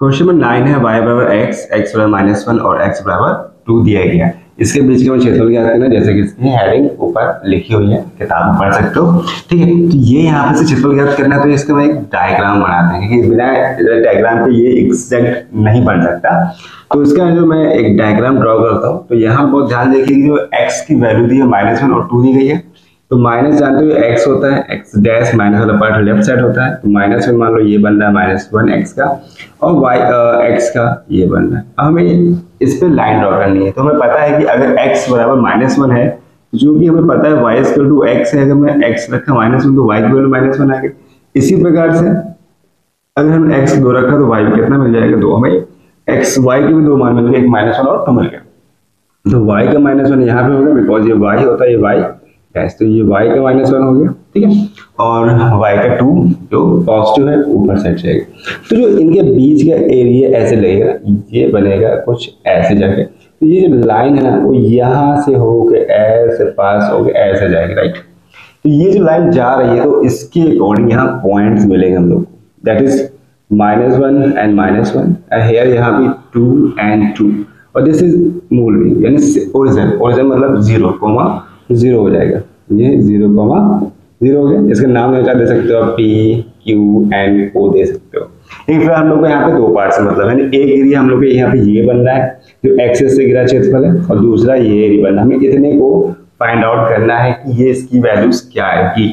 Question number 9 है y बराबर x, x बराबर -1 और x बराबर 2 दिया गया है। इसके बीच का क्षेत्रफल ज्ञात करना, जैसे कि इसकी हेडिंग ऊपर लिखी हुई है, किताब में पढ़ सकते हो। ठीक है, तो ये यहाँ पे से क्षेत्रफल ज्ञात करना है, तो इसका मैं एक डायग्राम बनाते हैं, क्योंकि बिना डायग्राम के ये एग्जैक्ट नहीं बन सकता। तो इसका जो मैं एक डायग्राम ड्रॉ करता हूँ, तो यहाँ बहुत ध्यान देखिए कि जो x की वैल्यू दी है -1 और 2 दी गई है। तो माइनस जानते हो x होता है, x डैश माइनस वाला पार्ट लेफ्ट साइड होता है, तो -1 मान लो ये बन रहा है -1 x का, और y x का ये बन रहा है। अब हमें इस पे लाइन ड्रॉ करनी है। तो हमें पता है कि अगर x बराबर -1 है, जो कि हमें पता है y इक्वल टू x है, अगर मैं x रखा -1 तो y की वैल्यू -1 आएगी। इसी प्रकार से अगर हम x 2 रखा तो y कितना मिल जाएगा, 2। हमें x y के भी 2 मान मिल गए, एक -1 और 2 मिल गया। तो y का -1 यहाँ पे होगा, बिकॉज ये y होता है, ये y डैश, तो ये y का -1 हो गया। ठीक है, और y का 2 जो पॉजिटिव है ऊपर साइड जाएगा। तो जो इनके बीच का एरिया ऐसे लगेगा, ये बनेगा कुछ ऐसे जाके, तो ये जो लाइन है ना, वो यहाँ से होके ऐसे पास होके ऐसे जाएगी, राइट। तो ये जो लाइन जा रही है, तो इसके अकॉर्डिंग यहाँ पॉइंट्स मिलेंगे हम लोग, दैट इज -1 एंड -1, हेयर यहाँ भी 2 एंड 2, और दिस इज मूल यानी ओरिजिन, ओरिजिन मतलब 0,0 हो जाएगा। ये 0,0 हो गया। इसका नाम क्या दे सकते हो, P, Q एंड O दे सकते हो। लेकिन फिर हम लोग को यहाँ पे 2 पार्ट से मतलब है, एक एरिया हम लोग को यहाँ पे ये बन रहा है जो एक्सिस से घिरा क्षेत्रफल है, और दूसरा ये एरिया बन रहा है। हमें इतने को फाइंड आउट करना है कि ये इसकी वैल्यूज क्या आएगी।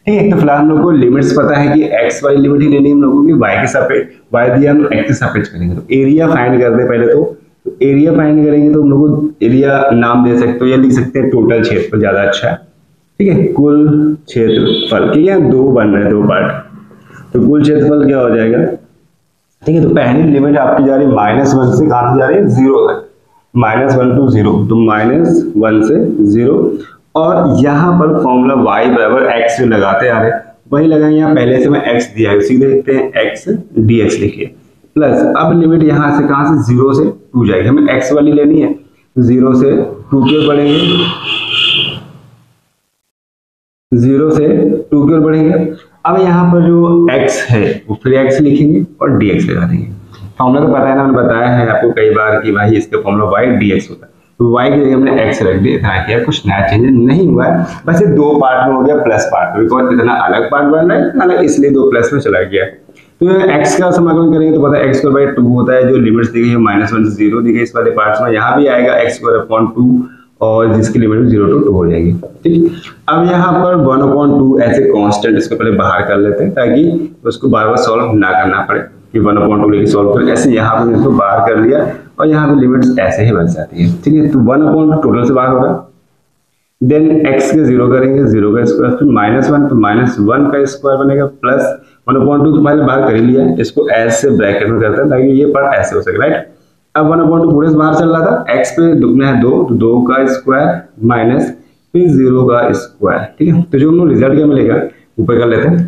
ठीक है, तो फिलहाल हम लोग को लिमिट्स पता है कि x वाली लिमिट ही लेनी है हम लोगों की, y के सापेक्ष, y दिया हम x के सापेक्ष करेंगे। तो एरिया फाइंड कर दे पहले, तो एरिया फाइंड करेंगे तो हम लोग को एरिया नाम दे सकते हो या लिख सकते हैं टोटल क्षेत्रफल, ज्यादा अच्छा है। ठीक है, कुल क्षेत्रफल, ठीक है, 2 बन रहे हैं, 2 पार्ट, तो कुल क्षेत्रफल क्या हो जाएगा। ठीक है, तो पहली लिमिट आपकी जा रही है -1 से, कहां से जा रही है, 0 तक, -1 to 0, तो -1 से 0, और यहाँ पर फॉर्मूला y बराबर x जो लगाते आ रहे वही लगाएंगे। यहाँ पहले से मैं x दिया है, सीधे लिखते हैं x dx लिखिए, प्लस अब लिमिट यहाँ से कहां से, 0 से 2 जाएगी। हमें x वाली लेनी है, 0 से 2 की ओर बढ़ेंगे, 0 से 2 की ओर बढ़ेंगे। अब यहाँ पर जो x है वो फिर x लिखेंगे और dx लगा देंगे। फॉर्मूला तो पता है ना, मैंने बताया है आपको कई बार कि भाई इसका फॉर्मूला y dx होता है, तो y की जगह हमने x रख दिया, इतना किया, कुछ नया चेंज नहीं हुआ है, बस ये 2 पार्ट में हो गया प्लस पार्ट, बिकॉज इतना अलग पार्ट बन रहा है, इतना अलग, इसलिए 2 प्लस में चला गया। तो x का समाकलन करेंगे तो पता है x² 2 होता है, जो लिमिट्स दी गई है -1 से 0 दी गई इस वाले पार्ट्स में, यहाँ भी आएगा x²/2, और जिसकी लिमिट 0 to 2 हो जाएगी। ठीक, अब यहाँ पर 1/2 ऐसे कांस्टेंट इसको पहले बाहर कर लेते हैं, ताकि उसको बार बार सॉल्व ना करना पड़े कि 1/2 लेके सॉल्व करें। ऐसे यहाँ पर इसको बाहर कर लिया, और यहाँ पे लिमिट्स ऐसे ही बन जाती है। ठीक है, तो 1/2 टोटल से बाहर होगा, देन x के 0 करेंगे, 0 का स्क्वायर, फिर -1 तो -1 का स्क्वायर बनेगा, प्लस 1/2 तो पहले बाहर कर ही लिया है, इसको ऐसे ब्रैकेट में करते हैं ताकि ये पार्ट ऐसे हो सके, राइट। अब 1/2 पूरे से बाहर चल रहा था, x पे दुगना है 2, तो 2 का स्क्वायर माइनस फिर 0 का स्क्वायर। ठीक है, तो जो हम लोग रिजल्ट क्या मिलेगा ऊपर कर लेते हैं,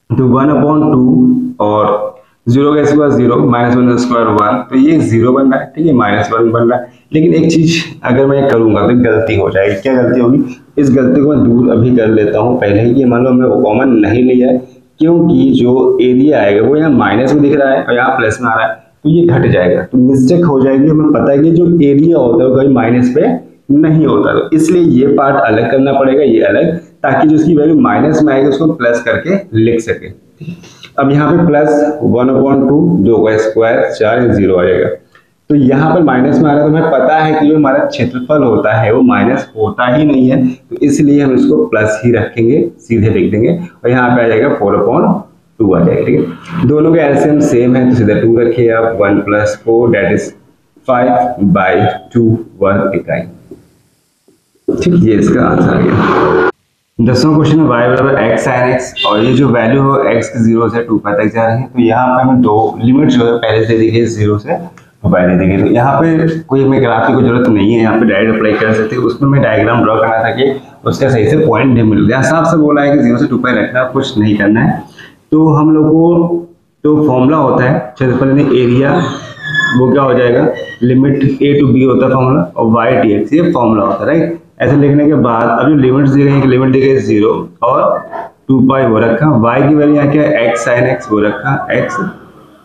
तो 1/2 और 0 का स्क्वायर 0, -1 का स्क्वायर 1, तो ये 0 बन रहा है। ठीक है, -1 बन रहा है। लेकिन एक चीज अगर मैं करूंगा तो गलती हो जाएगी। क्या गलती होगी, इस गलती को मैं दूर अभी कर लेता हूँ पहले ही, कि मान लो हमने वो कॉमन नहीं लिया है, क्योंकि जो एरिया आएगा वो यहाँ माइनस में दिख रहा है और यहाँ प्लस में आ रहा है, तो ये घट जाएगा, तो मिस्टेक हो जाएगी। हमें पता है कि जो एरिया होता है वो कभी माइनस पे नहीं होता, तो इसलिए ये पार्ट अलग करना पड़ेगा, ये अलग, ताकि जो उसकी वैल्यू माइनस में आएगी उसको प्लस करके लिख सके। अब यहाँ पे प्लस 1/2, 2 का स्क्वायर 4, 0 आ जाएगा। तो यहाँ पर माइनस में आ रहा है, तो हमें पता है कि जो हमारा क्षेत्रफल होता है वो माइनस होता ही नहीं है, तो इसलिए हम इसको प्लस ही रखेंगे, सीधे लिख देंगे, और यहाँ पे आ जाएगा 4/2 आ जाएगा। ठीक है, दोनों के एलसीएम सेम है, तो सीधा 2 रखिए आप, 1 + 4 दैट इज 5/2 1 इकाई। ठीक, ये इसका आंसर आ गया। 10वां क्वेश्चन है y बराबर x sin x, और ये जो वैल्यू हो x के 0 से 2π तक जा रही है। तो यहाँ पे हमें 2 लिमिट जो है पहले से दी गई, 0 से 2π दे दी गई। तो यहाँ पे कोई हमें ग्राफ की कोई जरूरत नहीं है, यहाँ पे डायरेक्ट अप्लाई कर सकते हैं। उसमें मैं डायग्राम ड्रॉ करना था कि उसका सही से पॉइंट नहीं मिल गया, साफ से बोला है कि 0 से 2π रखना, कुछ नहीं करना है। तो हम लोग को जो फॉर्मूला होता है क्षेत्रफल यानी एरिया, वो क्या हो जाएगा, लिमिट a to b होता है फॉर्मूला, और y dx ये फॉर्मूला होता है, राइट। ऐसे लिखने के बाद अब जो लिमिट्स दी गई है, लिमिट दी गई 0 और 2π वो रखा, y की वैल्यू यहाँ क्या है x sin x वो रखा, x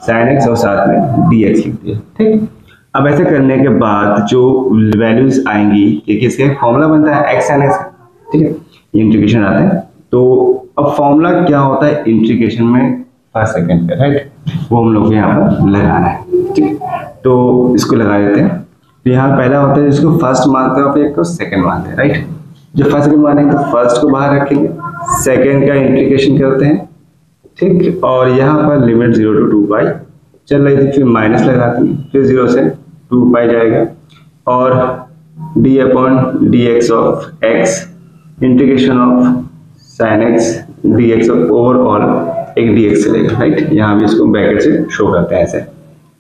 साइन एक्स और साथ में डी एक्स लिख दिया। ठीक, अब ऐसे करने के बाद जो वैल्यूज आएंगी कि किसके फॉर्मूला बनता है एक्स साइन एक्स, ठीक है, ये इंटीग्रेशन आता है। तो अब फॉर्मूला क्या होता है इंटीग्रेशन में फर्स्ट सेकंड का, राइट, वो हम लोग को यहाँ पर लगाना है। ठीक, तो इसको लगा देते हैं। तो यहाँ पहला होता है जिसको फर्स्ट मानते हैं, फिर एक को सेकंड मानते हैं, राइट। जब फर्स्ट सेकंड मानेंगे तो फर्स्ट को बाहर रखेंगे, सेकंड का इंटीग्रेशन करते हैं, ठीक, और यहाँ पर लिमिट 0 to 2 पाई चल रही थी, फिर माइनस लगाते हैं, फिर 0 से 2 पाई जाएगा, और D upon D x of x integration of sine x D x of overall एक डी एक्स चलेगा, राइट। यहाँ भी इसको ब्रैकेट से शो करते हैं ऐसे,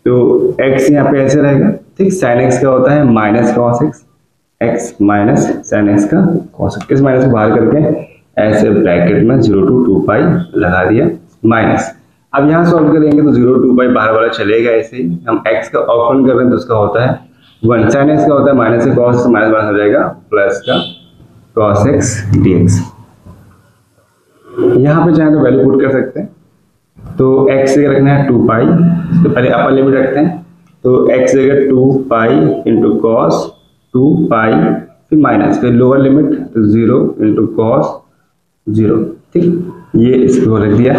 तो x यहाँ पे ऐसे रहेगा, ठीक। साइन एक्स का होता है minus cos x, x minus sine x का कॉस एक्स, इस माइनस को बाहर करके ऐसे ब्रैकेट में 0 to 2 पाई लगा दिया माइनस। अब यहाँ सॉल्व करेंगे तो 0 to 2 पाई बाहर वाला चलेगा, ऐसे ही हम x का ऑप्शन कर रहे हैं तो उसका होता है 1, साइन एक्स का होता है माइनस से कॉस, माइनस माइनस हो जाएगा प्लस का कॉस एक्स डी एक्स। यहाँ पे चाहे तो वैल्यू पुट कर सकते हैं, तो x जगह रखना है 2 पाई, तो पहले अपर लिमिट रखते हैं, तो x जगह 2 पाई इंटू कॉस 2 पाई, फिर माइनस, फिर लोअर लिमिट तो 0 इंटू कॉस 0, ठीक, ये इसको रख दिया।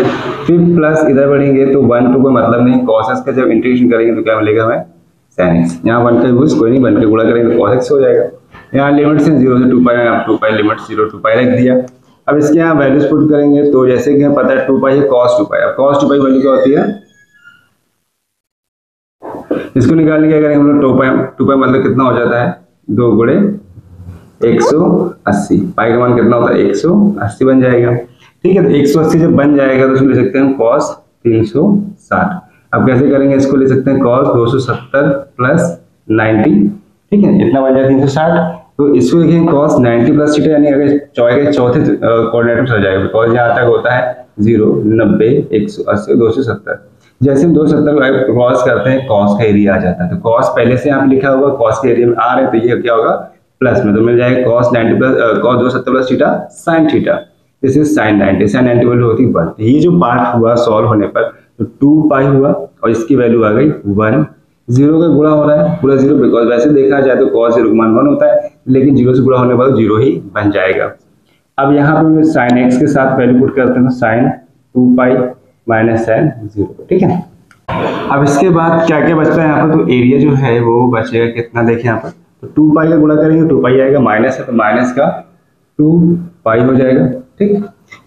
फिर प्लस इधर बढ़ेंगे तो 1 2 कोई मतलब नहीं, cos x का जब इंटीग्रेशन करेंगे तो क्या मिलेगा हमें sin x, यहाँ 1 का यूज कोई नहीं, 1 के गुणा करेंगे तो cos x हो जाएगा। यहाँ लिमिट से 0 से 2 पाई, यहाँ 2 पाई लिमिट 0 2 पाई रख दिया। अब इसके यहाँ वैल्यूज पुट करेंगे तो जैसे कि हमें पता है 2 पाई है cos 2 पाई, अब cos 2 पाई वैल्यू क्या होती है, इसको निकालने के अगर हम लोग 2 पाई मतलब कितना हो जाता है 2 गुणे 180, पाई का मान कितना होता है 180 बन जाएगा, ठीक है। तो 180 जब बन जाएगा तो इसको ले सकते हैं cos 360। अब कैसे करेंगे, इसको ले सकते हैं cos 270 प्लस 90, ठीक है, इतना बन जाएगा 360। तो इसको लिखेंगे cos 90 प्लस थीटा, यानी अगर चौथे कोऑर्डिनेट में चला जाएगा, बिकॉज यहाँ तक होता है 0 90 180 270। जैसे हम 270 को क्रॉस करते हैं cos का एरिया आ जाता है, तो cos पहले से यहाँ पे लिखा हुआ cos के एरिया में आ रहे हैं, तो ये क्या होगा प्लस में, तो मिल जाएगा cos 90 plus cos 270 plus theta sin theta, this is sin 90, sin 90 value होती है 1। ये जो पार्ट हुआ सॉल्व होने पर तो 2 पाई हुआ और इसकी वैल्यू आ गई 1, 0 का गुणा हो रहा है पूरा 0, बिकॉज वैसे देखा जाए तो cos 0 का मान 1 होता है, लेकिन 0 से गुणा होने पर 0 ही बन जाएगा। अब यहाँ पे मैं sin x के साथ वैल्यू पुट करते हैं, sin 2 पाई माइनस sin 0, ठीक है। अब इसके बाद क्या क्या बचता है यहाँ पर, तो एरिया जो है वो बचेगा कितना, देखिए यहाँ पर, तो 2 पाई का गुणा करेंगे 2 पाई आएगा, माइनस है तो माइनस का 2 पाई हो जाएगा, ठीक।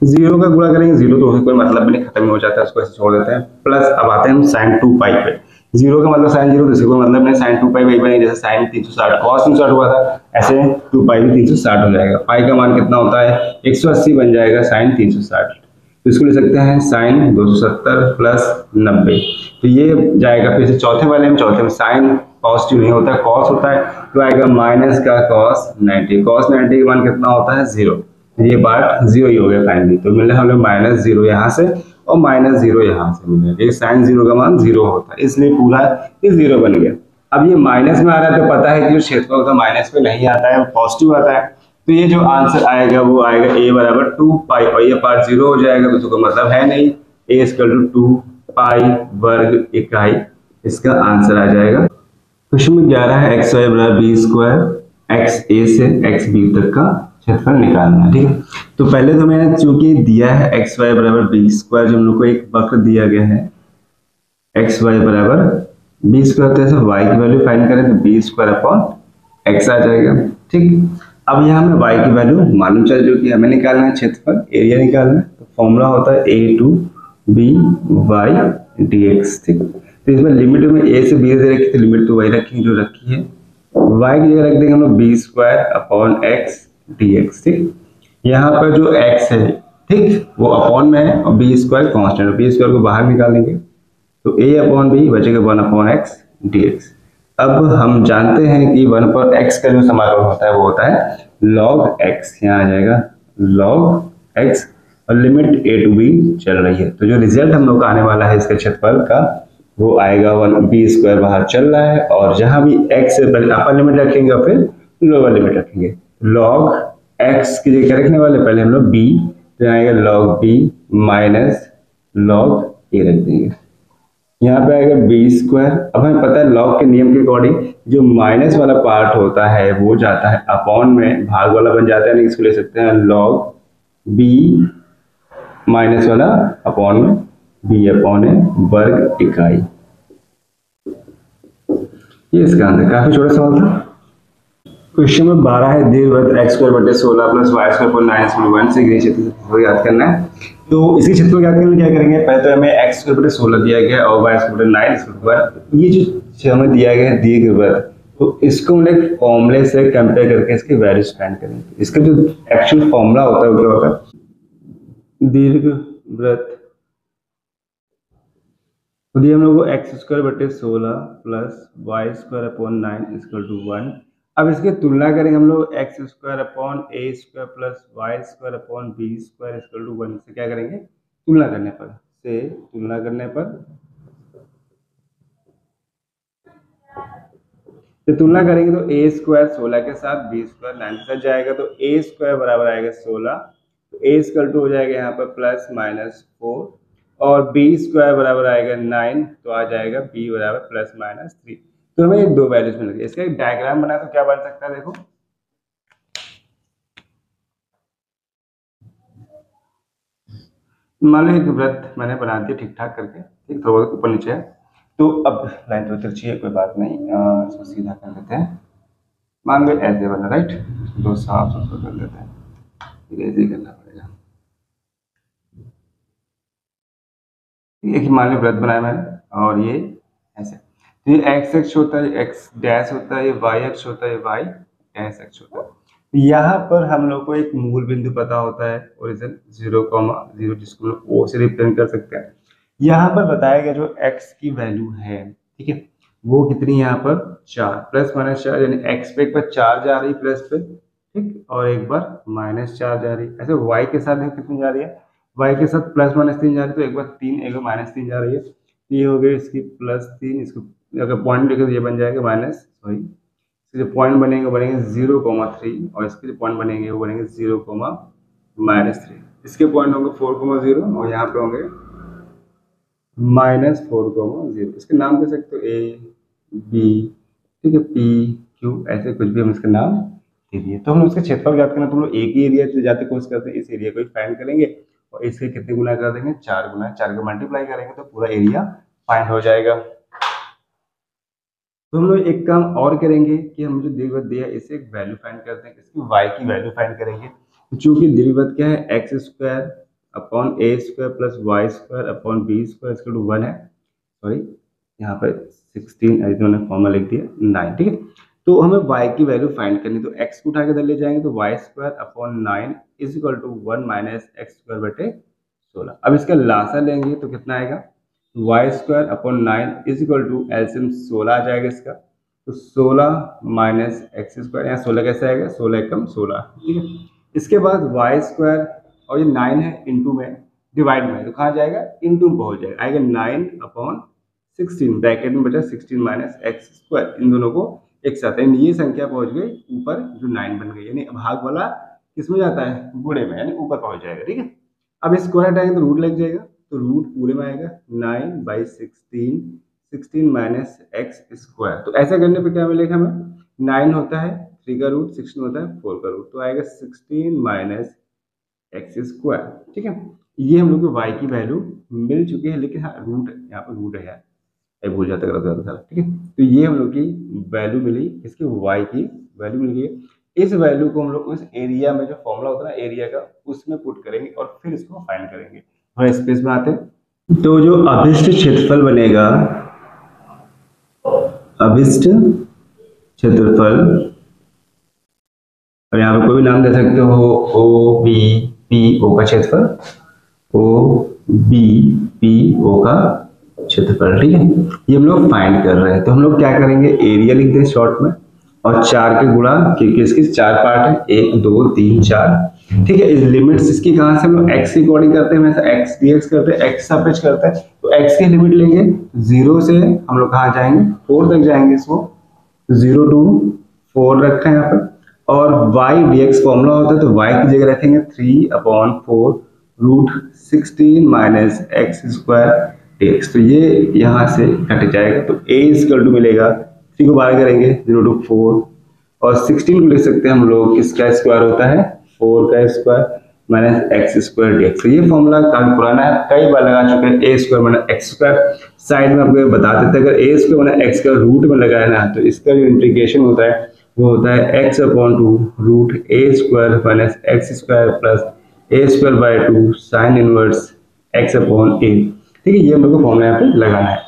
0 का गुणा करेंगे 0 तो कोई मतलब नहीं, खत्म हो जाता है, उसको ऐसे छोड़ देते हैं। प्लस अब आते हैं हम sin 2 पाई पे, 0 का मतलब sin 0, तो कोई मतलब नहीं, sin 2 पाई वही बनेगी जैसे sin 360 cos 360 हुआ था, ऐसे 2 पाई भी 360 हो जाएगा। पाई का मान कितना होता है 180 बन जाएगा sin 360, तो इसको ले सकते हैं sin 270 प्लस 90, तो ये जाएगा फिर से चौथे वाले में, चौथे में साइन पॉजिटिव नहीं होता है cos होता है, तो आएगा माइनस का cos 90, cos 90 का मान कितना होता है 0, ये पार्ट 0 ही हो गया फाइनली, तो मिले हमें -0 यहाँ से और -0 यहाँ से मिलेगा, साइन 0 का मान 0 होता है, इसलिए पूरा ये 0 बन गया। अब ये माइनस में आ रहा है तो पता है कि जो क्षेत्रफल होता है माइनस में नहीं आता है, पॉजिटिव आता है, तो ये जो आंसर आएगा वो आएगा a बराबर 2 पाई, और ये पार्ट 0 हो जाएगा तो उसका मतलब है नहीं, a = 2 पाई वर्ग इकाई, इसका आंसर आ जाएगा। क्वेश्चन में 11 है x y बराबर b स्क्वायर, x a से x b तक का क्षेत्रफल निकालना है, ठीक है। तो पहले तो मैंने चूंकि दिया है x y बराबर b स्क्वायर, जो हम लोग को एक वक्र दिया गया है x y बराबर b स्क्वायर, तो ऐसे y की वैल्यू फाइंड करें तो b स्क्वायर अपॉन x आ जाएगा, ठीक। अब यहाँ में y की वैल्यू मालूम चल चुकी है, हमें निकालना है क्षेत्रफल, एरिया निकालना है, तो फॉर्मूला होता है a to b y dx, ठीक। तो इसमें लिमिट में a से b दे रखी थी, लिमिट तो वही रखी जो रखी है, y की जगह रख देंगे हम लोग b square upon x dx, ठीक। यहाँ पर जो x है, ठीक, वो अपॉन में है और b स्क्वायर कांस्टेंट है, b स्क्वायर को बाहर निकालेंगे तो a अपॉन b बचेगा 1 अपॉन x dx। अब हम जानते हैं कि 1 पर x का जो समाकलन होता है वो होता है log x, यहाँ आ जाएगा log x, और लिमिट a to b चल रही है, तो जो रिजल्ट हम लोग का आने वाला है इसके क्षेत्रफल का वो आएगा 1b स्क्वायर बाहर चल रहा है, और जहां भी x से पहले अपर लिमिट रखेंगे और फिर लोअर लिमिट रखेंगे, log x की जगह रखने वाले पहले हम लोग b, तो आएगा log b minus log a रख देंगे, यहाँ पे आएगा बी स्क्वायर। अब हमें पता है लॉग के नियम के अकॉर्डिंग जो माइनस वाला पार्ट होता है वो जाता है अपॉन में, भाग वाला बन जाता है, नहीं इसको ले सकते हैं लॉग बी माइनस वाला अपॉन में बी अपॉन ए वर्ग इकाई। ये इसका आंसर, काफी छोटा सवाल था। क्वेश्चन में 12 है दीर्घवृत्त x स्क्वायर बटे 16 प्लस वाई स्क्वायर पर 9 से घिरे क्षेत्र को याद करना है। तो इसी क्षेत्र को याद करने के लिए क्या करेंगे, पहले तो हमें x स्क्वायर बटे 16 दिया गया और y स्क्वायर बटे 9 स्क्वायर, ये जो हमें दिया गया है दीर्घवृत्त, तो इसको हम एक फॉर्मूले से कंपेयर करके इसके वैल्यूज फाइंड करेंगे। इसका जो एक्चुअल फॉर्मूला होता है वो क्या होता है, दीर्घवृत्त तो दिया हम लोग को एक्स स्क्वायर बटे 16 plus y square upon 9 equal to 1। अब इसकी तुलना करेंगे हम लोग x square upon a square plus y square upon b square equal to 1 से क्या करेंगे, तुलना करने पर तो तुलना करेंगे तो ए स्क्वायर 16 के साथ बी स्क्वायर 9 के साथ जाएगा, तो ए स्क्वायर बराबर आएगा 16, तो ए स्क्वायर टू हो जाएगा यहाँ पर प्लस माइनस 4 और बी स्क्वायर बराबर आएगा 9, तो आ जाएगा बी बराबर प्लस माइनस 3। तो हमें ये दो वैल्यूज मिल गई। इसका एक डायग्राम बना तो क्या बन सकता है, देखो मान लो एक वृत्त मैंने बना दिया ठीक ठाक करके, ठीक थोड़ा ऊपर नीचे है, तो अब लाइन तो तिरछी है कोई बात नहीं, इसको सीधा कर लेते हैं। मान लो ऐसे बना, राइट, दो साफ सुथरा कर लेते हैं, ऐसे ही करना पड़ेगा। एक मान लो वृत्त बनाया मैंने और ये ऐसे, तो ये एक्स एक्स होता है, एक्स डैश होता है, ये वाई एक्स होता है, वाई डैश एक्स होता है। यहाँ पर हम लोग को एक मूल बिंदु पता होता है, ओरिजिन 0,0 जिसको हम ओ से रिप्रेजेंट कर सकते हैं। यहाँ पर बताया गया जो x की वैल्यू है, ठीक है, वो कितनी यहाँ पर 4 प्लस माइनस 4, यानी x पे एक बार 4 जा रही प्लस पे, ठीक, और एक बार माइनस 4 जा रही। ऐसे y के साथ कितनी जा रही है, y के साथ प्लस माइनस 3 जा रही है, तो एक बार 3 एक बार माइनस 3 जा रही है। ये हो गई इसकी प्लस 3, इसको अगर पॉइंट लिखे तो ये बन जाएगा माइनस, सॉरी जो पॉइंट बनेंगे बनेंगे 0,3 और इसके जो पॉइंट बनेंगे वो बनेंगे 0,-3। इसके पॉइंट होंगे 4,0 और यहाँ पे होंगे -4,0। इसके नाम दे सकते हो ए बी, ठीक है, पी क्यू, ऐसे कुछ भी हम इसका नाम दे दिए। तो हम उसके क्षेत्रफल ज्ञात करना, तो हम लोग एक ही एरिया से जाते कोशिश करते हैं, इस एरिया को फाइंड करेंगे और इसके कितने गुना कर देंगे, 4 गुना, 4 को मल्टीप्लाई करेंगे तो पूरा एरिया फाइंड हो जाएगा। तो हम लोग एक काम और करेंगे कि हम जो दीर्घवृत्त दिया है इसे एक वैल्यू फाइंड करते हैं, इसकी y की वैल्यू फाइंड करेंगे। चूंकि दीर्घवृत्त क्या है, x square upon a square plus y square upon b square equal to 1 है, सॉरी यहाँ पर 16 इन्होंने फॉर्मूला लिख दिया 9, ठीक है। तो हमें y की वैल्यू फाइंड करनी, तो x को उठा के इधर ले जाएंगे तो y square upon 9 is equal to 1 minus x square बटे 16। अब इसका लासा लेंगे तो कितना आएगा, y square upon 9 is equal to LCM 16 आ जाएगा इसका, तो 16 माइनस एक्स स्क्वायर, यहाँ 16 कैसे आएगा, 16 एकम 16, ठीक है। इसके बाद वाई स्क्वायर और ये 9 है इंटू में डिवाइड में, तो कहाँ जाएगा, इंटू में पहुंच जाएगा, आएगा 9 अपॉन 16 ब्रैकेट में बचा 16 माइनस एक्स स्क्वायर, इन दोनों को एक साथ, ये संख्या पहुंच गई ऊपर जो 9 बन गई, यानी भाग वाला किसमें जाता है, गुणे में, यानी ऊपर पहुंच जाएगा, ठीक है। अब स्क्वायर हटाएंगे तो रूट लग जाएगा, तो रूट पूरे में आएगा 9/16, 16 माइनस एक्स स्क्वायर। तो ऐसा करने पे क्या मिलेगा हमें, 9 होता है 3 का रूट, 16 होता है 4 का रूट, तो आएगा 16 माइनस एक्स स्क्वायर, ठीक है। ये हम लोग को y की वैल्यू मिल चुकी है, लेकिन हाँ रूट यहाँ पर रूट है यार, भूल जाता है, ठीक है। तो ये हम लोग की वैल्यू मिली, इसकी y की वैल्यू मिल गई। इस वैल्यू को हम लोग उस एरिया में जो फॉर्मूला होता है ना एरिया का, उसमें पुट करेंगे और फिर इसको फाइंड करेंगे। थोड़ा स्पेस में आते हैं, तो जो अभिष्ट क्षेत्रफल बनेगा, अभिष्ट क्षेत्रफल, और यहाँ पे कोई भी नाम दे सकते हो, ओ बी पी ओ का क्षेत्रफल, ओ बी पी ओ का क्षेत्रफल, ठीक है। ये हम लोग फाइंड कर रहे हैं, तो हम लोग क्या करेंगे, एरिया लिख दें शॉर्ट में और 4 के गुणा, क्योंकि इसके 4 पार्ट है, 1 2 3 4, ठीक है। इस लिमिट्स इसकी कहां से हम लोग x की अकॉर्डिंग करते हैं, हमेशा x dx करते हैं, x सापेक्ष करते हैं, तो x की लिमिट लेंगे 0 से हम लोग कहां जाएंगे, 4 तक जाएंगे, इसको 0 to 4 रखा है यहाँ पर, और y dx फॉर्मूला होता है, तो y की जगह रखेंगे 3/4 root 16 minus x square, dx। तो ये यहाँ से कट जाएगा, तो a इक्वल टू मिलेगा 3 को बाहर करेंगे 0 to 4, और 16 को लिख सकते हैं हम लोग, किसका स्क्वायर होता है 4 का square minus x square dx। तो ये फॉर्मूला काफी पुराना है, कई बार लगा चुके हैं। a square minus x square, side में आपको बता देते हैं, अगर a स्क्वायर माइनस एक्स का रूट में लगाया ना तो इसका जो इंटीग्रेशन होता है वो होता है x upon 2 root a square minus x square plus a square by 2 sine inverse x upon a। ठीक है, ये हम लोग को फॉर्मूला यहाँ पे लगाना है।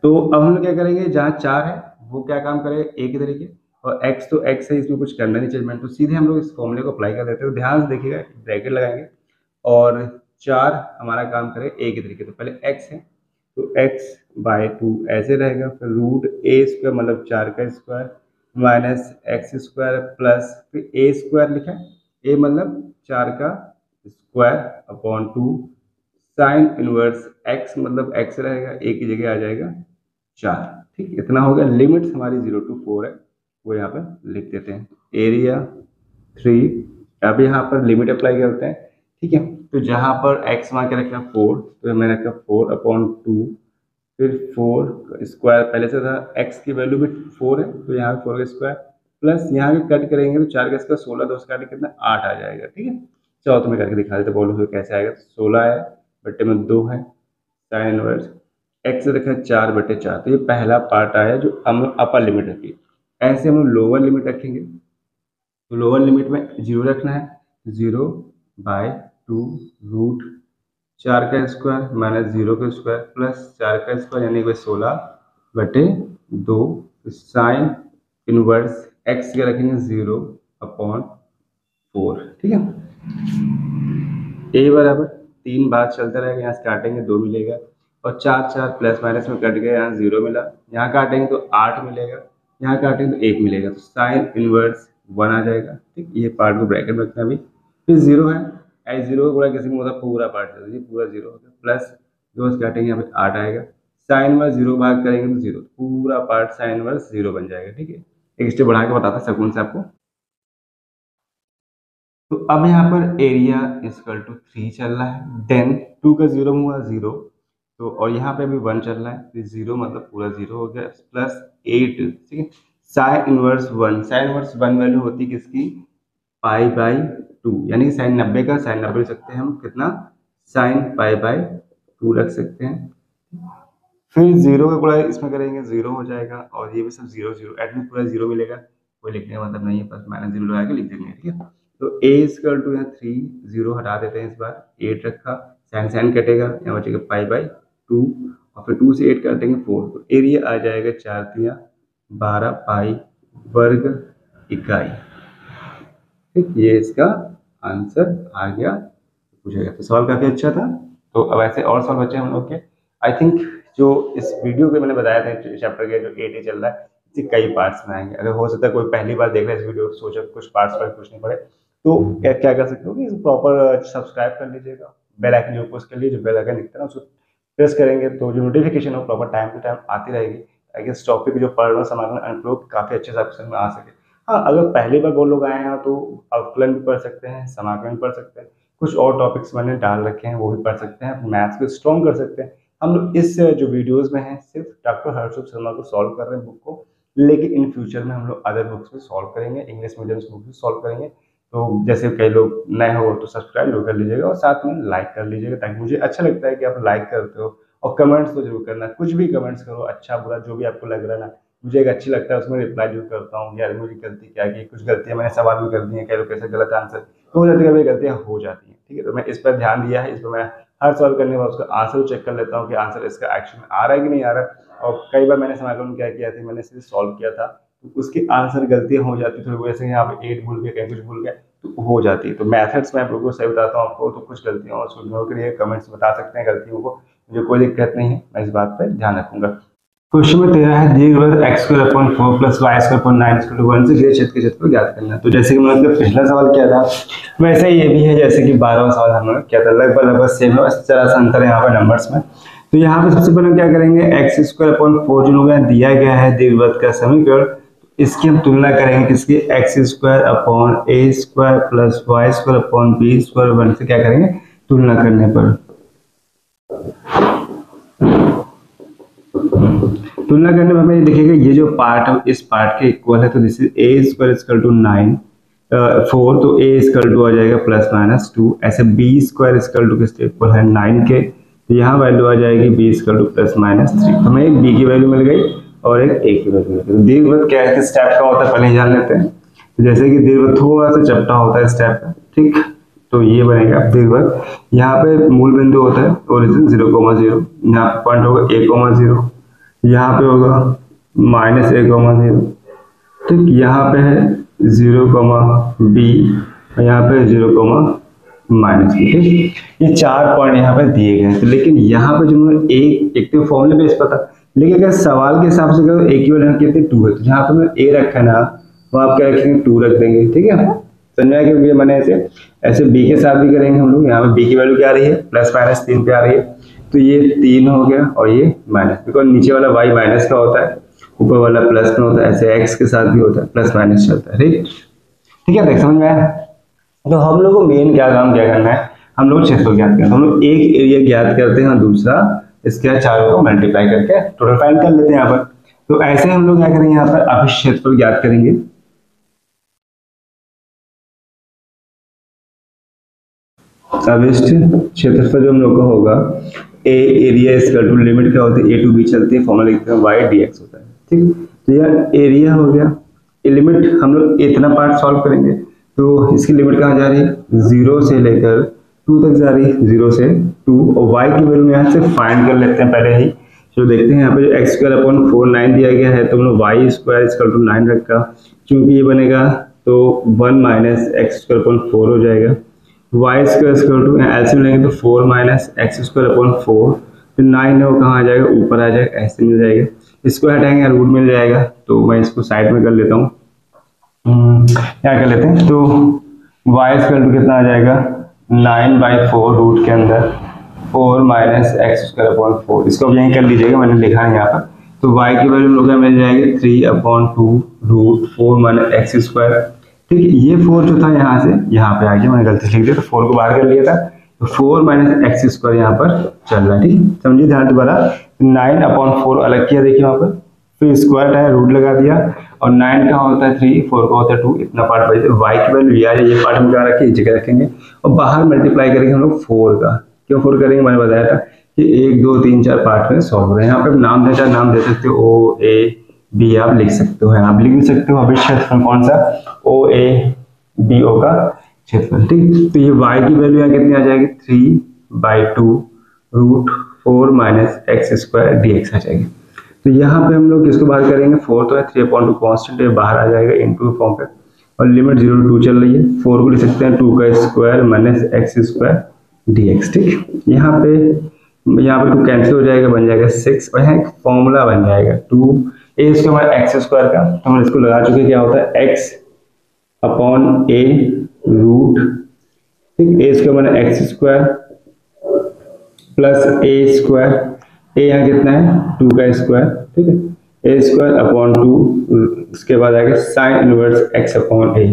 तो अब हम लोग क्या करेंगे, जहाँ 4 है वो क्या काम करेगा a की तरीके, और x तो x है, इसमें कुछ करना नहीं चाहिए, तो सीधे हम लोग इस फॉर्मूले को अप्लाई कर देते हैं। तो ध्यान से देखिएगा, ब्रैकेट लगाएंगे और 4 हमारा काम करे a के तरीके। तो पहले x है तो x बाय 2 ऐसे रहेगा, फिर रूट a स्क्वायर मतलब 4 का square minus x square plus फिर a स्क्वायर लिखा है, a मतलब 4 का square upon 2 sine inverse x मतलब x रहेगा, a की जगह आ जाएगा 4। ठीक, इतना हो गया। लिमिट्स हमारी 0 to 4 है, वो यहाँ पर लिख देते हैं। एरिया 3, अब यहाँ पर लिमिट अप्लाई करते हैं। ठीक है, तो जहाँ पर x वहाँ क्या रखा 4, तो मैंने रखा 4 अपॉन 2, फिर 4 स्क्वायर पहले से था, x की वैल्यू भी 4 है तो यहाँ 4 का स्क्वायर प्लस यहाँ भी कट करेंगे तो 4 का स्क्वायर 16, तो उसका कितना 8 आ जाएगा। ठीक है, चलो तुम्हें करके दिखा देते, बोलो कैसे आएगा। 16 है बट्टे में 2 है साइन इनवर्स x रखा 4/4, तो ये पहला पार्ट आया जो हम अपर लिमिट रखी। ऐसे हम लोअर लिमिट रखेंगे, तो लोअर लिमिट में 0 रखना है, 0/2 रूट 4 का स्क्वायर माइनस 0 का स्क्वायर प्लस 4 का स्क्वायर यानी कि 16/2 साइन इनवर्स x का रखेंगे 0/4। ठीक है, a बराबर 3 बार चलता रहेगा, यहाँ से काटेंगे 2 मिलेगा, और 4 प्लस माइनस में कट गया, यहाँ 0 मिला, यहाँ काटेंगे तो 8 मिलेगा, यहाँ काटेंगे तो 1 मिलेगा, तो साइन इनवर्स 1 आ जाएगा। ठीक, ये पार्ट को ब्रैकेट में रखना। अभी फिर 0 है, ऐसे 0 का गुणा किसी में होता पूरा पार्ट, पूरा 0 हो गया, प्लस 2 से काटेंगे यहाँ पे 8 आएगा, साइन इनवर्स 0 भाग करेंगे तो 0, पूरा पार्ट साइन इनवर्स 0 बन जाएगा। ठीक है, एक स्टेप बढ़ा के बताता सकून से आपको। तो अब यहाँ पर एरिया इक्वल टू 3 चल रहा है, देन 2 का 0 हुआ 0, तो और यहाँ पे भी 1 चल रहा है, तो 0 मतलब पूरा 0 हो गया प्लस 8। ठीक है, sine inverse 1, sine inverse 1 value होती है किसकी π/2, यानी कि साइन 90 का साइन 90 रख सकते हैं हम, कितना साइन π/2 रख सकते हैं। फिर 0 का गुणा इसमें करेंगे 0 हो जाएगा, और ये भी सब 0 0 एटलीस्ट पूरा 0 मिलेगा, कोई लिखने का मतलब नहीं है, बस माइनस 0 लगा के लिख देंगे। ठीक है, तो a इक्वल टू यहाँ 3 0 हटा देते हैं, इस बार 8 रखा, साइन साइन कटेगा, यहाँ बचेगा π/2, और फिर 2 से 8 कर देंगे 4, तो एरिया आ जाएगा 4×12 पाई वर्ग इकाई। ठीक, ये इसका आंसर आ गया पूछा गया। तो सवाल काफी अच्छा था। तो अब ऐसे और सवाल बचे हम लोग के। आई थिंक जो इस वीडियो के मैंने बताया था चैप्टर के जो 8 चल रहा है, इसके कई पार्ट्स में आएंगे। अगर हो सकता है कोई पहली बार देख रहा है इस वीडियो को, सोचा कुछ पार्ट्स पर पूछने पड़े, तो क्या कर सकते हो कि प्रॉपर सब्सक्राइब कर लीजिएगा, बेल आइकन जो प्रेस कर लीजिए, जो बेल आइकन दिखता है ना उसको प्रेस करेंगे तो जो नोटिफिकेशन हो प्रॉपर टाइम टू टाइम आती रहेगी, ताकि इस टॉपिक जो पढ़ रहा समाधान अनप्रोग काफी अच्छे से आपके समझ में आ सके। हाँ, अगर पहली बार वो लोग आए हैं तो अवकलन भी पढ़ सकते हैं, समाकलन पढ़ सकते हैं, कुछ और टॉपिक्स मैंने डाल रखे हैं वो भी पढ़ सकते हैं, मैथ्स को स्ट्रॉन्ग कर सकते हैं। हम लोग इस जो वीडियोस में हैं सिर्फ डॉक्टर हर्षवर्धन शर्मा को सॉल्व कर रहे हैं बुक को, लेकिन इन फ्यूचर में हम लोग अदर बुक्स भी सॉल्व करेंगे, इंग्लिश मीडियम बुक भी सॉल्व करेंगे। तो जैसे कई लोग नए हो तो सब्सक्राइब जरूर कर लीजिएगा और साथ में लाइक कर लीजिएगा, ताकि मुझे अच्छा लगता है कि आप लाइक करते हो। और कमेंट्स तो जरूर करना, कुछ भी कमेंट्स करो, अच्छा बुरा जो भी आपको लग रहा है ना, मुझे एक अच्छी लगता है उसमें रिप्लाई जरूर करता हूँ, यार मेरी गलती क्या की, कुछ गलतियाँ मैंने सवाल भी कर दी हैं, कई लोग कैसे गलत आंसर तो हो जाती है, कभी गलतियाँ हो जाती हैं। ठीक है, तो मैं इस पर ध्यान दिया है, इस पर मैं हर सवाल करने के बाद उसका आंसर चेक कर लेता हूँ कि आंसर इसका एक्शन में आ रहा है कि नहीं आ रहा है। और कई बार मैंने समाकलन क्या किया था, मैंने सिर्फ सॉल्व किया था तो उसके आंसर गलतियाँ हो जाती थी, वैसे यहाँ पे 8 भूल गए, कहीं कुछ भूल गए तो हो जाती है। तो मैथड्स में आप लोगों को सही बताता हूँ आपको, तो कुछ गलतियों और सुधार के लिए कमेंट्स बता सकते हैं गलतियों को, मुझे कोई दिक्कत नहीं है, मैं इस बात पर ध्यान रखूंगा। क्वेश्चन में 13 है, दीर्घवृत्त x² प्लस y²9 से घिरे क्षेत्र के क्षेत्रफल ज्ञात करना। तो जैसे कि मैंने पिछला सवाल किया था वैसे ये भी है, जैसे कि 12वां सवाल हमने किया था, लगभग सेम है, बस जरा सा अंतर है यहाँ पर नंबर्स में। तो यहाँ पे सबसे पहले क्या करेंगे, x² जो लोग दिया गया है दीर्घवृत्त का समीकरण, इसकी हम तुलना करेंगे किसकी, x² प्लस y² B² 1 से क्या करेंगे तुलना करने पर। तुलना करने में हमें ये दिखेगा ये जो पार्ट है इस पार्ट के इक्वल है, तो this is a square equal to 9 4, तो ए इक्वल टू आ जाएगा +-2। ऐसे बी स्क्वायर इक्वल टू किसके इक्वल है 9 के, तो यहाँ वैल्यू आ जाएगी बी इक्वल टू +-3। हमें एक बी की वैल्यू मिल गई और एक ए की वैल्यू मिल गई। दीर्घवृत्त क्या है, किस टाइप का होता है पहले ही जान लेते हैं। तो जैसे कि दीर्घवृत्त थोड़ा सा चपटा होता है इस टाइप का, ठीक, तो ये बनेगा दीर्घवृत्त। यहाँ पे मूल बिंदु होता है ओरिजिन 0,0, यहाँ पे पॉइंट होगा a,0, यहाँ पे होगा -a,0, ठीक, यहाँ पे है 0,b और यहाँ पे 0,-b, ठीक। ये 4 पॉइंट यहाँ पे दिए गए हैं। तो लेकिन यहाँ पे जो एक तो फॉर्मूले बेस पता, लेकिन अगर सवाल के हिसाब से करो ए की वैल्यू कितनी 2 है, तो जहाँ पे मैं ए रखा ना वहाँ आप क्या रखेंगे 2 रख देंगे, ठीक है, समझ आया। क्योंकि मैंने ऐसे बी के साथ भी करेंगे हम लोग। यहाँ पे बी की वैल्यू क्या आ रही है +-3 पे आ रही है, तो ये 3 हो गया और ये माइनस, बिकॉज नीचे वाला y माइनस का होता है, ऊपर वाला प्लस में होता है। ऐसे x के साथ भी होता है, +-, चलता है, ठीक है, देख समझ में आया। तो हम लोग को मेन क्या करना है, हम लोग क्षेत्रफल ज्ञात करते हैं। हम लोग एक एरिया ज्ञात करते हैं और दूसरा इसके चारों को मल्टीप्लाई करके टोटल फाइंड कर लेते हैं यहाँ पर। तो ऐसे हम लोग क्या करेंगे, यहाँ पर अभिष्ट क्षेत्रफल ज्ञात करेंगे। अभिष्ट क्षेत्रफल जो हम लोग का होगा ए एरिया इक्वल टू लिमिट क्या होती है a to b चलती है, फॉर्मूला लिखते हैं y dx होता है, ठीक। तो यह एरिया हो गया, लिमिट हम लोग इतना पार्ट सॉल्व करेंगे, तो इसकी लिमिट कहाँ जा रही है 0 से लेकर 2 तक जा रही है, 0 से 2, और y की वैल्यू यहाँ से फाइंड कर लेते हैं पहले ही। तो देखते हैं यहाँ पे जो x²/4 9 दिया गया है, तो हम लोग y² 9 रखा, क्योंकि ये बनेगा तो 1 - x²/4 हो जाएगा। y² एलसीएम लेंगे तो 4 - x²/4, तो 9 है वो कहाँ आ जाएगा, ऊपर आ जाएगा, ऐसे मिल जाएगा। इसको हटाएंगे रूट मिल जाएगा, तो मैं इसको साइड में कर लेता हूँ। क्या कर लेते हैं, तो y² कितना आ जाएगा 9/4 रूट के अंदर 4 - x²/4, इसको अब यहीं कर लीजिएगा, मैंने लिखा है यहाँ पर। तो y की वैल्यू लोग मिल जाएगी 3/2 रूट 4 - x², ठीक है। ये 4 जो था यहाँ से यहाँ पे आ गया, मैंने गलती से लिख दिया, तो 4 को बाहर कर लिया था, तो 4 - x² यहाँ पर चल रहा है, ठीक, समझिए ध्यान दोबारा। 9/4 अलग किया, देखिए वहाँ पर, फिर स्क्वायर है रूट लगा दिया, और 9 का होता है 3, 4 का होता है 2, इतना पार्ट बचे। y की वैल्यू ये पार्ट हम क्या रखें, इस जगह रखेंगे, और बाहर मल्टीप्लाई करेंगे हम लोग 4 का। क्यों 4 करेंगे, मैंने बताया था कि 1 2 3 4 पार्ट में सॉल्व हो रहे हैं। यहाँ पे नाम दे सकते हो, ओ ए बी आप लिख सकते हो, आप लिख भी सकते हो अभिष्ट क्षेत्रफल कौन सा, ओ ए बी ओ का क्षेत्रफल, ठीक। तो ये y की वैल्यू यहाँ कितनी आ जाएगी 3/2 रूट 4 - x² dx आ जाएगी। तो यहाँ पे हम लोग किसको बाहर करेंगे, 4 तो है, 3/2 कांस्टेंट है, बाहर आ जाएगा इनटू फॉर्म पे, और लिमिट 0 to 2 चल रही है। 4 को लिख सकते हैं 2 का स्क्वायर - x² dx, ठीक। यहाँ पे 2 कैंसिल हो जाएगा, बन जाएगा 6, और यहाँ एक फॉर्मूला बन जाएगा 2a इसका हमारा x² का, तो हम इसको लगा चुके, क्या होता है x/a रूट, ठीक, a इसका हमारा x² प्लस a², a यहाँ कितना है 2 का स्क्वायर, ठीक है, a²/2, इसके बाद आएगा साइन इनवर्स x/a,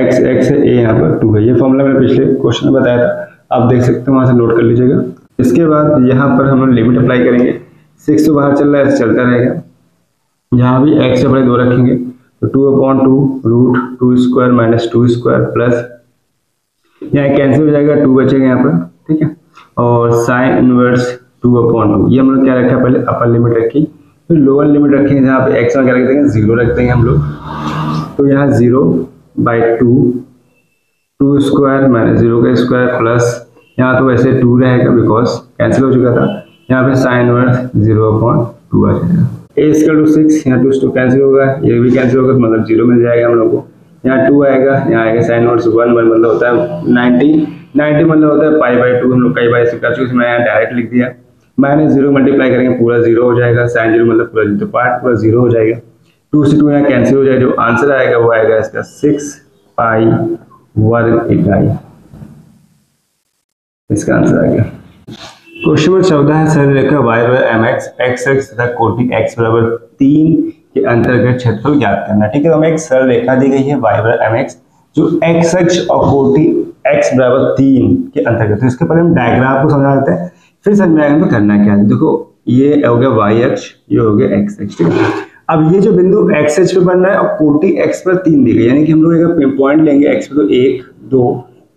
x है, a यहाँ पर 2 है। ये फॉर्मूला मैंने पिछले क्वेश्चन में बताया था, आप देख सकते हो, वहां से नोट कर लीजिएगा। इसके बाद यहाँ पर हम लिमिट अप्लाई करेंगे, 6 तो बाहर चल रहा है, चलता रहेगा। यहाँ भी x से बड़े 2 रखेंगे, तो 2/2 रूट 2² - 2² प्लस, यहाँ कैंसिल हो जाएगा, 2 बचेगा यहाँ पर, ठीक है, और साइन इनवर्स 2/2, ये हम लोग क्या रखा, पहले अपर लिमिट रखी, फिर लोअर लिमिट रखेंगे, जहाँ पे x में क्या रख देंगे 0 रख देंगे हम लोग, तो यहाँ 0/2 2² - 0 का स्क्वायर प्लस, यहाँ तो वैसे 2 रहेगा बिकॉज कैंसिल हो चुका था, यहाँ पे साइन इनवर्स 0/2 आ जाएगा। a=6, यहाँ 2 कैंसिल होगा, ये भी कैंसिल होगा, तो मतलब 0 मिल जाएगा हम लोग को। यहाँ 2 आएगा, यहाँ आएगा साइन इनवर्स 1 मतलब होता है 90 मतलब होता है π/2, हम लोग कई बार इसे कर चुके, मैं यहाँ डायरेक्ट लिख दिया। -0 मल्टीप्लाई करेंगे, पूरा 0 हो जाएगा, साइन 0 मतलब पूरा, तो पार्ट पूरा 0 हो जाएगा। 2 से 2 यहाँ कैंसिल हो जाएगा, जो आंसर आएगा वो आएगा इसका 6π² इकाई, इसका आंसर आ गया। क्वेश्चन नंबर 14 है, सरलरेखा y/mx x तथा कोटि x=3 के अंतर्गत क्षेत्रफल ज्ञात करना, ठीक है। तो हमें एक सरल रेखा दी गई है y/mx, जो x अक्ष और कोटि x=3 के अंतर्गत। तो इसके पहले हम डायग्राम को समझा देते हैं, फिर समझ में आएगा तो करना क्या है। देखो ये हो गया वाई अक्ष, ये हो गया एक्स अक्ष, ठीक है। अब ये जो बिंदु एक्स अक्ष पे बन रहा है और कोटि एक्स पर 3 दी गई, यानी कि हम लोग अगर पॉइंट लेंगे एक्स पे तो 1 2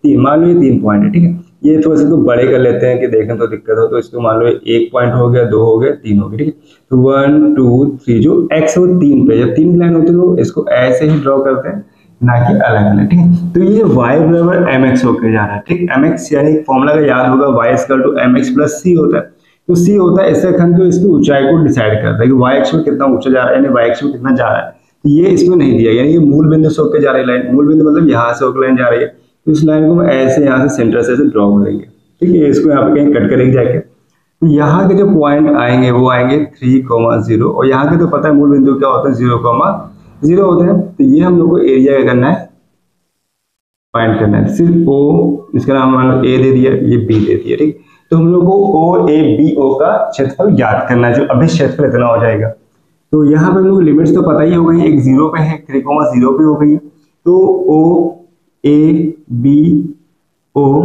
3, मान लो ये 3 पॉइंट है, ठीक है। ये थोड़ा सा तो बड़े कर लेते हैं कि देखें तो दिक्कत हो, तो इसको मान लो 1 पॉइंट हो गया, 2 हो गया, 3 हो गया, ठीक है। तो 1 2 3 जो एक्स है वो 3 पे, जब 3 लाइन होती है तो इसको ऐसे ही ड्रॉ करते हैं, ना कि अलग अलग, ठीक है। तो ये y बराबर mx होकर जा रहा है, ठीक। mx यानी फॉर्मूला का याद होगा, y equal to mx plus c होता है। तो c होता है इसका खंड जो इसकी ऊंचाई को डिसाइड करता है कि y अक्ष में कितना ऊंचा जा रहा है, यानी y अक्ष में कितना जा रहा है। तो ये इसमें नहीं दिया, यानी ये मूल बिंदु से होकर जा रही लाइन, मूल बिंदु मतलब यहाँ से होकर लाइन जा रही है, तो इस लाइन को हम ऐसे यहाँ से सेंटर से ड्रॉ करेंगे, ठीक है। इसको यहाँ पे कहीं कट करेंगे जाके, तो यहाँ के जो पॉइंट आएंगे वो आएंगे 3,0 और यहाँ के तो पता है मूल बिंदु क्या होता है 0,0 होते हैं। तो ये हम लोग को एरिया क्या करना है, फाइंड करना है। सिर्फ ओ, इसका नाम मान लो ए दे दिया, ये बी दे दिया, ठीक। तो हम लोग को ओ ए बी ओ का क्षेत्रफल ज्ञात करना है, जो अभी क्षेत्रफल इतना हो जाएगा। तो यहाँ पे हम लोग लिमिट्स तो पता ही हो गई, एक 0 पे है, 3,0 पे हो गई। तो ओ ए बी ओ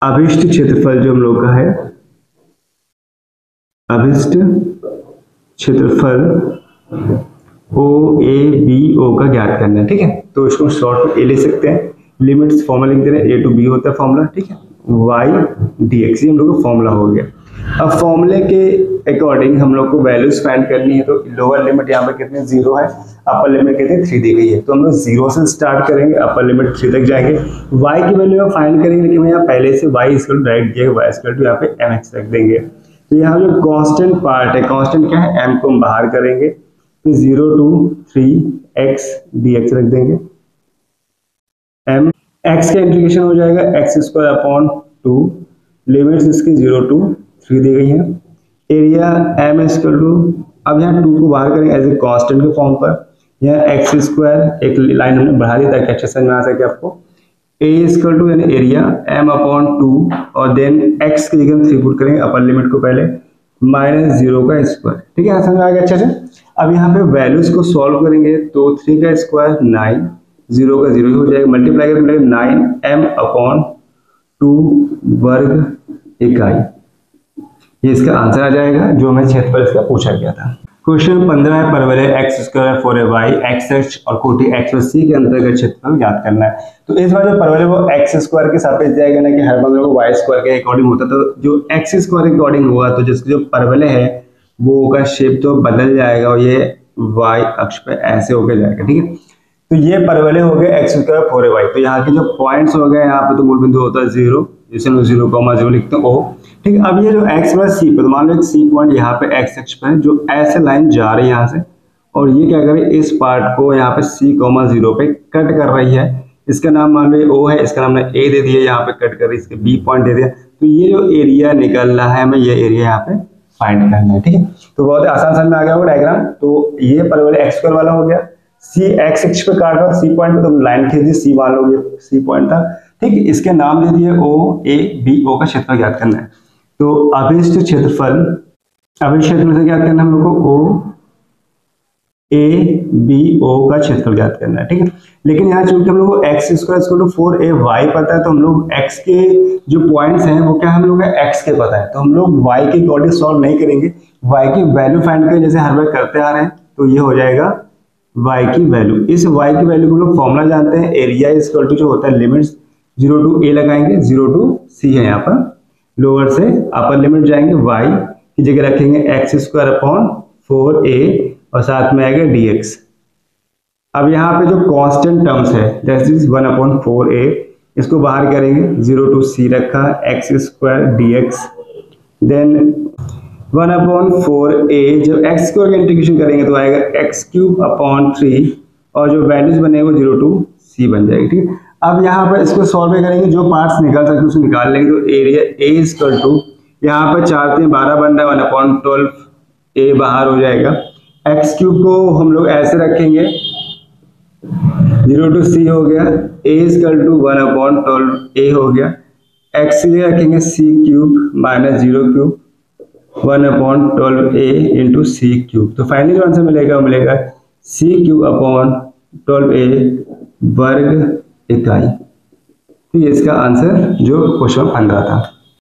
अभिष्ट क्षेत्रफल जो हम लोग का है, अभिष्ट क्षेत्रफल ओ ए बी ओ का ज्ञात करना है, ठीक है। तो इसको शॉर्ट में ए ले सकते हैं, लिमिट्स फॉर्मूला लिख दे रहे हैं, ए टू बी होता है फॉर्मूला, ठीक है। वाई डी एक्स, ये हम लोग का फॉर्मूला हो गया। अब फॉर्मूले के अकॉर्डिंग हम लोग को वैल्यूज फाइंड करनी है। तो लोअर लिमिट यहाँ पे कितने 0 है, अपर लिमिट कितने 3 दी गई है। तो हम लोग 0 से स्टार्ट करेंगे, अपर लिमिट 3 तक जाएंगे, y की वैल्यू हम फाइंड करेंगे, लेकिन यहाँ पहले से y इक्वल टू डायरेक्ट दिया है, y इक्वल टू यहाँ पे mx रख देंगे। तो यहाँ जो कांस्टेंट पार्ट है, कांस्टेंट क्या है, m को हम बाहर करेंगे, तो 0 to 3x dx रख देंगे। m x का इंटीग्रेशन हो जाएगा x स्क्वायर अपॉन 2, लिमिट्स इसकी 0 to 3 दी गई है। एरिया m इक्वल टू, अब यहाँ 2 को बाहर करेंगे एज ए कांस्टेंट के फॉर्म पर, यहाँ एक्स स्क्वायर एक लाइन हमने बढ़ा दी ताकि अच्छे समझ में आ सके आपको। a इक्वल टू यानी एरिया m अपॉन 2 और देन x की जगह 3 पुट करेंगे, अपर लिमिट को पहले, -0 का स्क्वायर, ठीक है। समझ आ गया अच्छे से। अब यहाँ पे वैल्यूज को सॉल्व करेंगे, तो 3 का स्क्वायर 9, 0 का 0 हो जाएगा, मल्टीप्लाई करके मिलेगा 9m अपॉन 2 वर्ग इकाई। ये इसका आंसर आ जाएगा जो हमें क्षेत्रफल इसका पूछा गया था। क्वेश्चन 15 है, परवलय एक्स स्क्वायर 4ay एक्स अक्ष और कोटि एक्स प्लस सी के अंतर्गत क्षेत्रफल ज्ञात करना है। तो इस बार जो परवलय वो एक्स स्क्वायर के सापेक्ष जाएगा ना, कि हर बार को वाई स्क्वायर के अकॉर्डिंग होता, तो जो एक्स स्क्वायर के अकॉर्डिंग होगा तो जिसका जो परवलय है वो का शेप तो बदल जाएगा और ये वाई अक्ष पे ऐसे होके जाएगा, ठीक है। तो ये परवलय हो गए एक्स स्क्वायर 4ay। तो यहाँ के जो पॉइंट्स हो गए, यहाँ पे तो मूल बिंदु होता है 0, जिसे हम 0,0 लिखते हैं ओ, ठीक है। अब ये जो x प्लस सी पे, तो मान लो एक सी पॉइंट यहाँ पे x अक्ष पे है, जो ऐसे लाइन जा रही है यहाँ से, और ये क्या कर रही है, इस पार्ट को यहाँ पे c,0 पे कट कर रही है। इसका नाम मान लो ओ है, इसका नाम ए दे दिया, यहाँ पे कट कर रही है, इसके बी पॉइंट दे दिया। तो ये जो एरिया निकल रहा है, हमें ये एरिया यहाँ पे फाइंड करना है, ठीक है। तो बहुत आसान समझ में आ गया होगा डायग्राम। तो ये परवलय एक्स स्क्वायर वाला हो गया, सी एक्स अक्ष पे काट रहा है, सी पॉइंट पे तो लाइन खींच दी, सी मान लो ये सी पॉइंट था, ठीक है। इसके नाम दे दिए ओ ए बी ओ का क्षेत्रफल ज्ञात करना है। तो अभिष्ट क्षेत्रफल, अभिष्ट क्षेत्रफल से ज्ञात करना है हम लोग को ओ ए बी ओ का क्षेत्रफल ज्ञात करना है, ठीक है। लेकिन यहाँ चूंकि हम लोग को x square equal to 4ay पता है, तो हम लोग x के जो पॉइंट्स हैं वो क्या हम लोग x के पता है, तो हम लोग y के अकॉर्डिंग सॉल्व नहीं करेंगे, y की वैल्यू फाइंड करें जैसे हर बार करते आ रहे हैं। तो ये हो जाएगा y की वैल्यू, इस y की वैल्यू को हम लोग फॉर्मूला जानते हैं, एरिया इक्वल टू जो होता है लिमिट्स 0 to a लगाएंगे, 0 to c है यहाँ पर, लोअर से अपर लिमिट जाएंगे, y की जगह रखेंगे एक्स स्क्वायर अपॉन 4a और साथ में आएगा dx। अब यहाँ पे जो कांस्टेंट टर्म्स है, दैट इज 1/4a, इसको बाहर करेंगे, 0 to c रखा, x square dx, then 1/4a, जब x स्क्वायर का इंटीग्रेशन करेंगे तो आएगा x³ 3 और जो वैल्यूज बने वो 0 to c बन जाएगी, ठीक है। अब यहाँ पर इसको सॉल्व करेंगे, जो पार्ट्स निकाल सकते हैं उसको निकाल लेंगे। तो एरिया a इक्वल टू, यहाँ पर 4 3 12 बन रहा है, 1/12 a बाहर हो जाएगा। x³ को हम लोग ऐसे रखेंगे, 0 to c हो गया, a इक्वल टू 1/12 a हो गया, x की जगह रखेंगे c³ - 0³ 1/12 a इंटू c³। तो फाइनली जो आंसर मिलेगा वो मिलेगा c³/12 a वर्ग इकाई। तो ये इसका आंसर जो क्वेश्चन 15 था।